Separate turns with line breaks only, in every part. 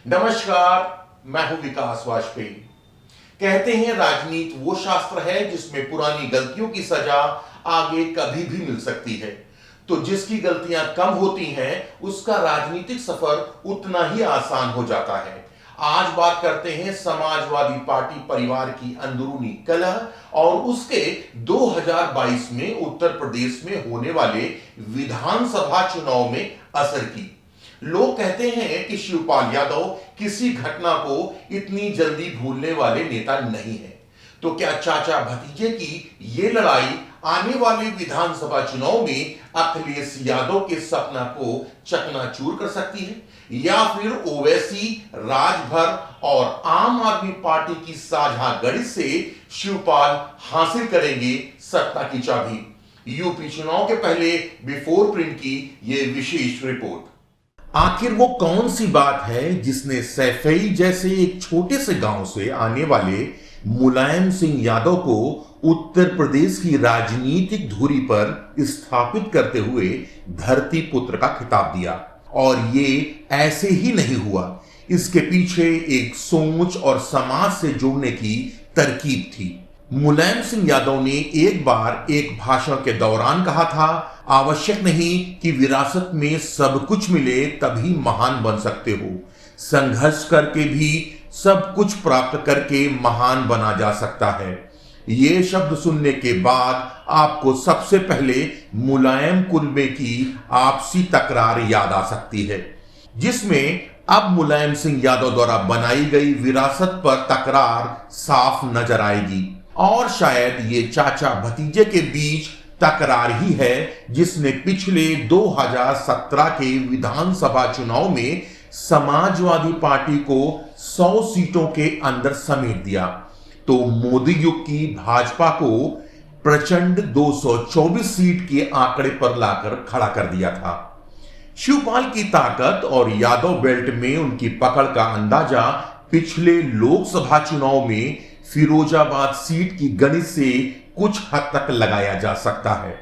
नमस्कार, मैं हूं विकास वाजपेयी। कहते हैं राजनीति वो शास्त्र है जिसमें पुरानी गलतियों की सजा आगे कभी भी मिल सकती है। तो जिसकी गलतियां कम होती हैं उसका राजनीतिक सफर उतना ही आसान हो जाता है। आज बात करते हैं समाजवादी पार्टी परिवार की अंदरूनी कलह और उसके 2022 में उत्तर प्रदेश में होने वाले विधानसभा चुनाव में असर की। लोग कहते हैं कि शिवपाल यादव किसी घटना को इतनी जल्दी भूलने वाले नेता नहीं है। तो क्या चाचा भतीजे की ये लड़ाई आने वाले विधानसभा चुनाव में अखिलेश यादव के सपना को चकनाचूर कर सकती है, या फिर ओवैसी, राजभर और आम आदमी पार्टी की साझा गढ़ से शिवपाल हासिल करेंगे सत्ता की चाबी? यूपी चुनाव के पहले बिफोर प्रिंट की यह विशेष रिपोर्ट। आखिर वो कौन सी बात है जिसने सैफई जैसे एक छोटे से गांव से आने वाले मुलायम सिंह यादव को उत्तर प्रदेश की राजनीतिक धुरी पर स्थापित करते हुए धरती पुत्र का खिताब दिया? और ये ऐसे ही नहीं हुआ, इसके पीछे एक सोच और समाज से जुड़ने की तरकीब थी। मुलायम सिंह यादव ने एक बार एक भाषण के दौरान कहा था, आवश्यक नहीं कि विरासत में सब कुछ मिले तभी महान बन सकते हो, संघर्ष करके भी सब कुछ प्राप्त करके महान बना जा सकता है। ये शब्द सुनने के बाद आपको सबसे पहले मुलायम कुनबे की आपसी तकरार याद आ सकती है, जिसमें अब मुलायम सिंह यादव द्वारा बनाई गई विरासत पर तकरार साफ नजर आएगी। और शायद ये चाचा भतीजे के बीच तकरार ही है जिसने पिछले 2017 के विधानसभा चुनाव में समाजवादी पार्टी को 100 सीटों के अंदर समेट दिया, तो मोदी युग की भाजपा को प्रचंड 224 सीट के आंकड़े पर लाकर खड़ा कर दिया था। शिवपाल की ताकत और यादव बेल्ट में उनकी पकड़ का अंदाजा पिछले लोकसभा चुनाव में फिरोजाबाद सीट की गणित से कुछ हद तक लगाया जा सकता है।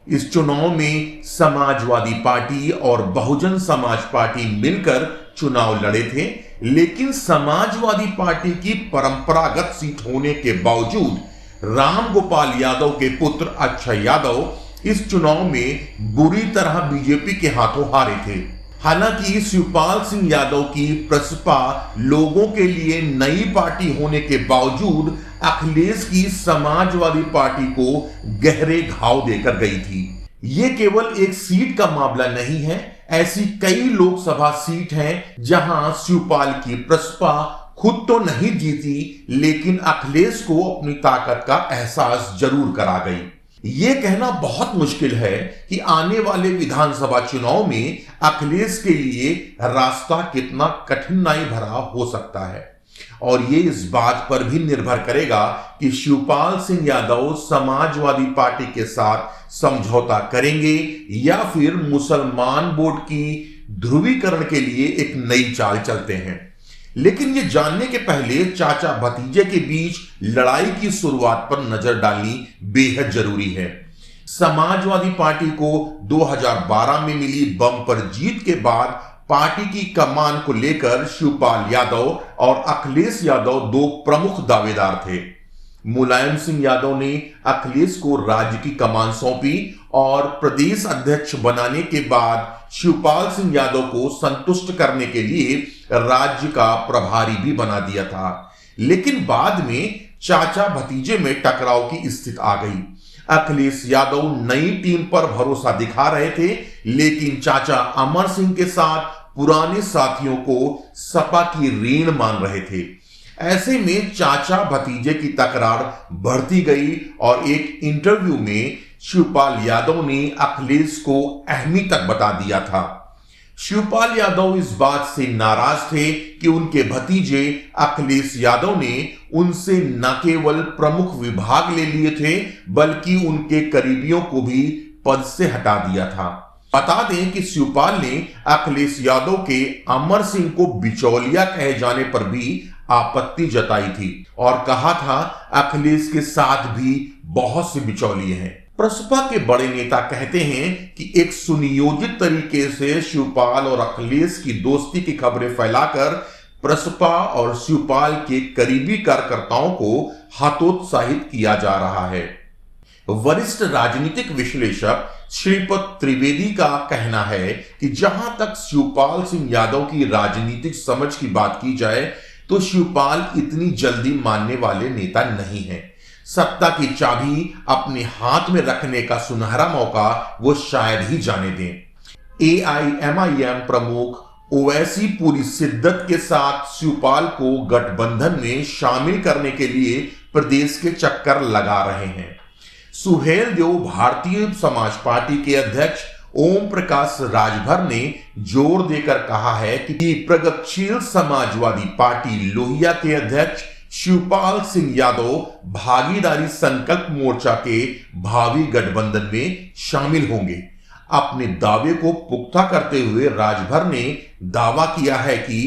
इस चुनाव में समाजवादी पार्टी और बहुजन समाज पार्टी मिलकर चुनाव लड़े थे, लेकिन समाजवादी पार्टी की परंपरागत सीट होने के बावजूद राम गोपाल यादव के पुत्र अक्षय यादव इस चुनाव में बुरी तरह बीजेपी के हाथों हारे थे। हालांकि शिवपाल सिंह यादव की प्रसपा लोगों के लिए नई पार्टी होने के बावजूद अखिलेश की समाजवादी पार्टी को गहरे घाव देकर गई थी। यह केवल एक सीट का मामला नहीं है, ऐसी कई लोकसभा सीट हैं जहां शिवपाल की प्रसपा खुद तो नहीं जीती, लेकिन अखिलेश को अपनी ताकत का एहसास जरूर करा गई। यह कहना बहुत मुश्किल है कि आने वाले विधानसभा चुनाव में अखिलेश के लिए रास्ता कितना कठिनाई भरा हो सकता है, और यह इस बात पर भी निर्भर करेगा कि शिवपाल सिंह यादव समाजवादी पार्टी के साथ समझौता करेंगे या फिर मुसलमान वोट की ध्रुवीकरण के लिए एक नई चाल चलते हैं। लेकिन ये जानने के पहले चाचा भतीजे के बीच लड़ाई की शुरुआत पर नजर डालनी बेहद जरूरी है। समाजवादी पार्टी को 2012 में मिली बम्पर जीत के बाद पार्टी की कमान को लेकर शिवपाल यादव और अखिलेश यादव दो प्रमुख दावेदार थे। मुलायम सिंह यादव ने अखिलेश को राज्य की कमान सौंपी और प्रदेश अध्यक्ष बनाने के बाद शिवपाल सिंह यादव को संतुष्ट करने के लिए राज्य का प्रभारी भी बना दिया था। लेकिन बाद में चाचा भतीजे में टकराव की स्थिति आ गई। अखिलेश यादव नई टीम पर भरोसा दिखा रहे थे, लेकिन चाचा अमर सिंह के साथ पुराने साथियों को सपा की रीढ़ मान रहे थे। ऐसे में चाचा भतीजे की तकरार बढ़ती गई और एक इंटरव्यू में शिवपाल यादव ने अखिलेश को अहमी तक बता दिया था। शिवपाल यादव इस बात से नाराज थे कि उनके भतीजे अखिलेश यादव ने उनसे न केवल प्रमुख विभाग ले लिए थे, बल्कि उनके करीबियों को भी पद से हटा दिया था। बता दें कि शिवपाल ने अखिलेश यादव के अमर सिंह को बिचौलिया कहे जाने पर भी आपत्ति जताई थी और कहा था अखिलेश के साथ भी बहुत से बिचौलिए हैं। प्रसपा के बड़े नेता कहते हैं कि एक सुनियोजित तरीके से शिवपाल और अखिलेश की दोस्ती की खबरें फैलाकर प्रसपा और शिवपाल के करीबी कार्यकर्ताओं को हतोत्साहित किया जा रहा है। वरिष्ठ राजनीतिक विश्लेषक श्रीपद त्रिवेदी का कहना है कि जहां तक शिवपाल सिंह यादव की राजनीतिक समझ की बात की जाए तो शिवपाल इतनी जल्दी मानने वाले नेता नहीं है। सत्ता की चाबी अपने हाथ में रखने का सुनहरा मौका वो शायद ही जाने दें। AIMIM प्रमुख ओवैसी पूरी शिद्दत के साथ शिवपाल को गठबंधन में शामिल करने के लिए प्रदेश के चक्कर लगा रहे हैं। सुहेल देव भारतीय समाज पार्टी के अध्यक्ष ओम प्रकाश राजभर ने जोर देकर कहा है कि प्रगतिशील समाजवादी पार्टी लोहिया के अध्यक्ष शिवपाल सिंह यादव भागीदारी संकल्प मोर्चा के भावी गठबंधन में शामिल होंगे। अपने दावे को पुख्ता करते हुए राजभर ने दावा किया है कि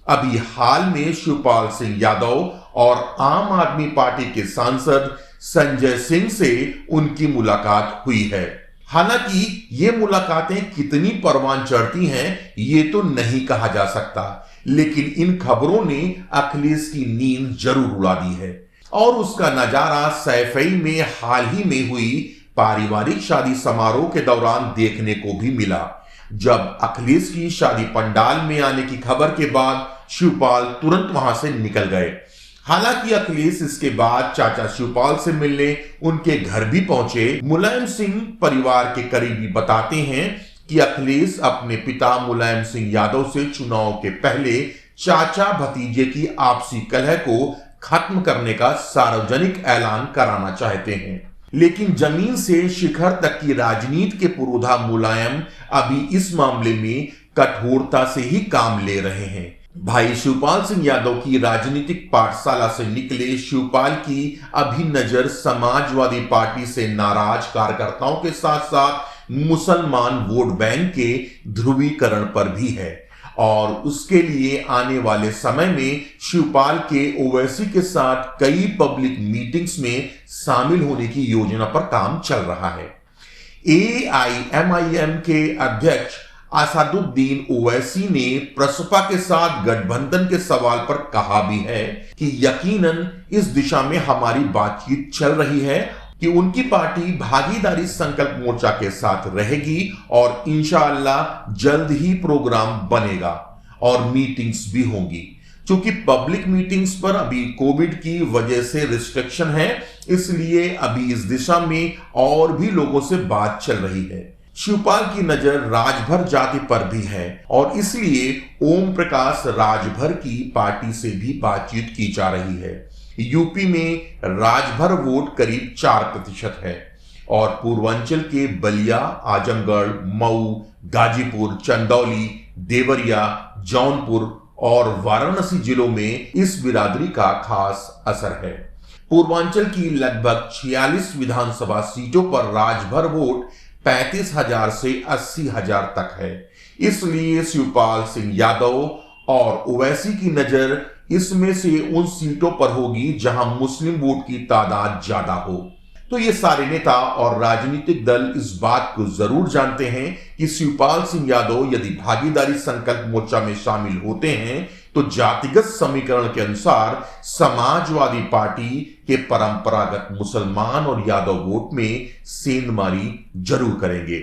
अभी हाल में शिवपाल सिंह यादव और आम आदमी पार्टी के सांसद संजय सिंह से उनकी मुलाकात हुई है। हालांकि ये मुलाकातें कितनी परवान चढ़ती हैं ये तो नहीं कहा जा सकता, लेकिन इन खबरों ने अखिलेश की नींद जरूर उड़ा दी है। और उसका नजारा सैफई में हाल ही में हुई पारिवारिक शादी समारोह के दौरान देखने को भी मिला, जब अखिलेश की शादी पंडाल में आने की खबर के बाद शिवपाल तुरंत वहां से निकल गए। हालांकि अखिलेश इसके बाद चाचा शिवपाल से मिलने उनके घर भी पहुंचे। मुलायम सिंह परिवार के करीबी बताते हैं कि अखिलेश अपने पिता मुलायम सिंह यादव से चुनाव के पहले चाचा भतीजे की आपसी कलह को खत्म करने का सार्वजनिक ऐलान कराना चाहते हैं, लेकिन जमीन से शिखर तक की राजनीति के पुरोधा मुलायम अभी इस मामले में कठोरता से ही काम ले रहे हैं। भाई शिवपाल सिंह यादव की राजनीतिक पाठशाला से निकले शिवपाल की अभी नजर समाजवादी पार्टी से नाराज कार्यकर्ताओं के साथ साथ मुसलमान वोट बैंक के ध्रुवीकरण पर भी है और उसके लिए आने वाले समय में शिवपाल के ओवैसी के साथ कई पब्लिक मीटिंग्स में शामिल होने की योजना पर काम चल रहा है। AIMIM के अध्यक्ष असादुद्दीन ओवैसी ने प्रसपा के साथ गठबंधन के सवाल पर कहा भी है कि यकीनन इस दिशा में हमारी बातचीत चल रही है कि उनकी पार्टी भागीदारी संकल्प मोर्चा के साथ रहेगी और इंशाअल्लाह जल्द ही प्रोग्राम बनेगा और मीटिंग्स भी होंगी। क्योंकि पब्लिक मीटिंग्स पर अभी कोविड की वजह से रिस्ट्रिक्शन है, इसलिए अभी इस दिशा में और भी लोगों से बात चल रही है। शिवपाल की नजर राजभर जाति पर भी है और इसलिए ओम प्रकाश राजभर की पार्टी से भी बातचीत की जा रही है। यूपी में राजभर वोट करीब 4% है और पूर्वांचल के बलिया, आजमगढ़, मऊ, गाजीपुर, चंदौली, देवरिया, जौनपुर और वाराणसी जिलों में इस बिरादरी का खास असर है। पूर्वांचल की लगभग 46 विधानसभा सीटों पर राजभर वोट 35,000 से 80,000 तक है। इसलिए शिवपाल सिंह यादव और ओवैसी की नजर इसमें से उन सीटों पर होगी जहां मुस्लिम वोट की तादाद ज्यादा हो। तो ये सारे नेता और राजनीतिक दल इस बात को जरूर जानते हैं कि शिवपाल सिंह यादव यदि भागीदारी संकल्प मोर्चा में शामिल होते हैं तो जातिगत समीकरण के अनुसार समाजवादी पार्टी के परंपरागत मुसलमान और यादव वोट में सेंधमारी जरूर करेंगे,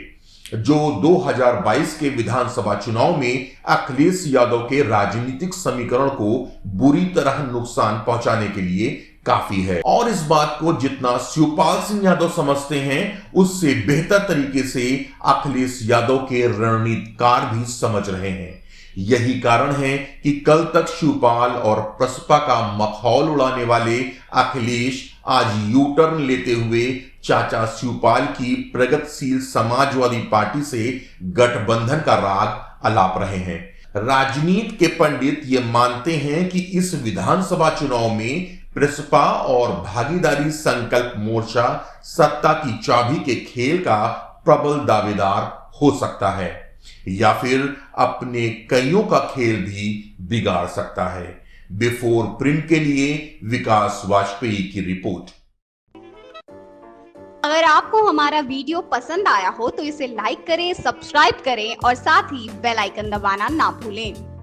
जो 2022 के विधानसभा चुनाव में अखिलेश यादव के राजनीतिक समीकरण को बुरी तरह नुकसान पहुंचाने के लिए काफी है। और इस बात को जितना शिवपाल सिंह यादव समझते हैं उससे बेहतर तरीके से अखिलेश यादव के रणनीतिकार भी समझ रहे हैं। यही कारण है कि कल तक शिवपाल और प्रसपा का मखौल उड़ाने वाले अखिलेश आज यू टर्न लेते हुए चाचा शिवपाल की प्रगतिशील समाजवादी पार्टी से गठबंधन का राग अलाप रहे हैं। राजनीति के पंडित ये मानते हैं कि इस विधानसभा चुनाव में प्रसपा और भागीदारी संकल्प मोर्चा सत्ता की चाबी के खेल का प्रबल दावेदार हो सकता है या फिर अपने कईयों का खेल भी बिगाड़ सकता है। बिफोर प्रिंट के लिए विकास वाजपेयी की रिपोर्ट।
अगर आपको हमारा वीडियो पसंद आया हो तो इसे लाइक करें, सब्सक्राइब करें और साथ ही बेल आइकन दबाना ना भूलें।